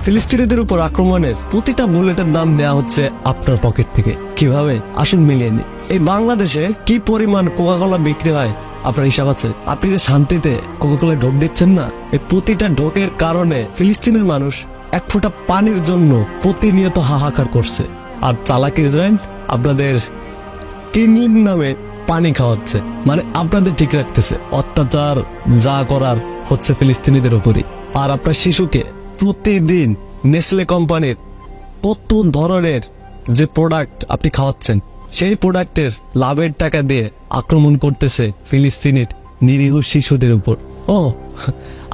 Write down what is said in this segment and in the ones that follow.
ফিলিস্তিনিদের উপর আক্রমণের প্রতিটা বুলেটের দাম নেওয়া হচ্ছে আপনার পকেট থেকে। কিভাবে? আসুন মিলিয়ে নিই। এই বাংলাদেশে কি পরিমাণ কোকাকোলা বিক্রি হয় আপনার হিসাব আছে? আপনি যে শান্তিতে কোকাকোলায় ঢোক দিচ্ছেন না, এই প্রতিটা ঢোকের কারণে ফিলিস্তিনের মানুষ এক ফোঁটা পানির জন্য প্রতিনিয়ত হাহাকার করছে। আর চালাক ইসরায়েল আপনাদের কিডনির নামে পানি খাওয়াচ্ছে, মানে আপনাদের ঠিক রাখতেছে। অত্যাচার যা করার হচ্ছে ফিলিস্তিনিদের উপরই। আর আপনার শিশুকে প্রতিদিন নেসলে কোম্পানির কত ধরনের যে প্রোডাক্ট আপনি খাওয়াচ্ছেন, সেই প্রোডাক্টের লাভের টাকা দিয়ে আক্রমণ করতেছে ফিলিস্তিনের নিরীহ শিশুদের উপর। ও,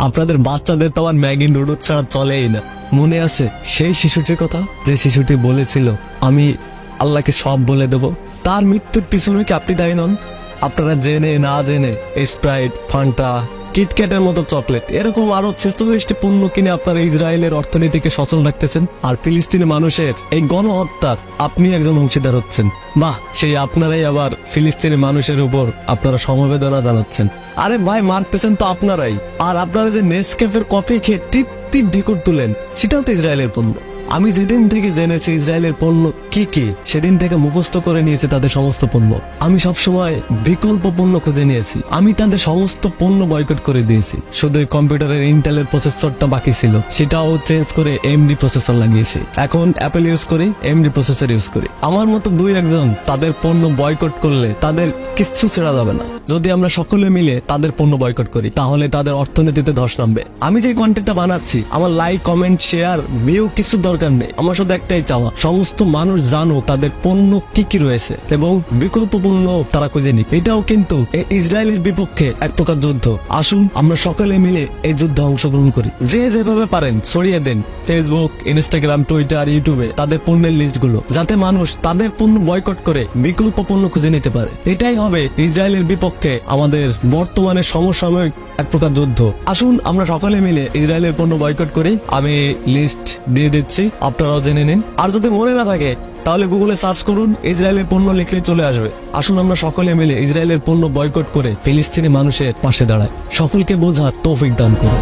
আপনাদের বাচ্চাদের তো আমার ম্যাগি নুডলস ছাড়া চলেই না। মনে আছে সেই শিশুটির কথা, যে শিশুটি বলেছিল আমি আল্লাহকে সব বলে দেব? তার মৃত্যুর পিছনে কি আপনি দায়ী নন? আপনারা জেনে না জেনে স্প্রাইট, ফান্টা, কিটক্যাটের মতো চকলেট, এরকম আরো 46টি পণ্য কিনে আপনারা ইসরায়েলের অর্থনীতিকে সচল রাখতেছেন। আর ফিলিস্তিনি মানুষের এই গণহত্যার আপনি একজন অংশীদার হচ্ছেন। বাহ, সেই আপনারাই আবার ফিলিস্তিনি মানুষের উপর আপনারা সমবেদনা জানাচ্ছেন। আরে ভাই, মারতেছেন তো আপনারাই। আর আপনারা যে নেসক্যাফের কফি খেয়ে তৃপ্তির ঢেকুর তুলেন, সেটাও তো ইসরায়েলের পণ্য। আমি যেদিন থেকে জেনেছি ইসরায়েলের পণ্য কি কি, সেদিন থেকে মুখস্থ করে নিয়েছে তাদের সমস্ত পণ্য। আমি সবসময় বিকল্প পণ্য খুঁজে নিয়েছি। আমি তাদের সমস্ত পণ্য বয়কট করে দিয়েছি। শুধু কম্পিউটারের ইন্টেলের প্রসেসরটা বাকি ছিল, সেটাও চেঞ্জ করে এমডি প্রসেসর লাগিয়েছি। এখন অ্যাপেল ইউজ করি, এমডি প্রসেসর ইউজ করি। আমার মতো দুই একজন তাদের পণ্য বয়কট করলে তাদের কিচ্ছু ছেড়া যাবে না। যদি আমরা সকলে মিলে তাদের পণ্য বয়কট করি, তাহলে তাদের অর্থনীতিতে ধস নামবে। আমি যে কন্টেন্টটা বানাচ্ছি, আমার লাইক, কমেন্ট, শেয়ার, ভিউ কিছু দরকার নেই। আমার শুধু একটাই চাওয়া, সমস্ত মানুষ জানো তাদের পণ্য কি কি রয়েছে এবং বিকল্প পণ্য তারা খুঁজে নিক। এটাও কিন্তু ইসরায়েলের বিপক্ষে এক প্রকার যুদ্ধ। আসুন আমরা সকলে মিলে এই যুদ্ধে অংশগ্রহণ করি। যে যেভাবে পারেন ছড়িয়ে দেন ফেসবুক, ইনস্টাগ্রাম, টুইটার, ইউটিউবে তাদের পণ্যের লিস্ট গুলো, যাতে মানুষ তাদের পণ্য বয়কট করে বিকল্প পণ্য খুঁজে নিতে পারে। এটাই হবে ইসরায়েলের বিপক্ষে আমাদের বর্তমানে সমসাময়িক এক প্রকার যুদ্ধ। আসুন আমরা সকলে মিলে ইসরায়েলের পণ্য বয়কট করি। আমি লিস্ট দিয়ে দিচ্ছি, আপনারাও জেনে নিন। আর যদি মনে না থাকে তাহলে গুগলে সার্চ করুন, ইসরায়েলের পণ্য লিখলে চলে আসবে। আসুন আমরা সকলে মিলে ইসরায়েলের পণ্য বয়কট করে ফিলিস্তিনি মানুষের পাশে দাঁড়াই। সকলকে বোঝার তৌফিক দান করুন।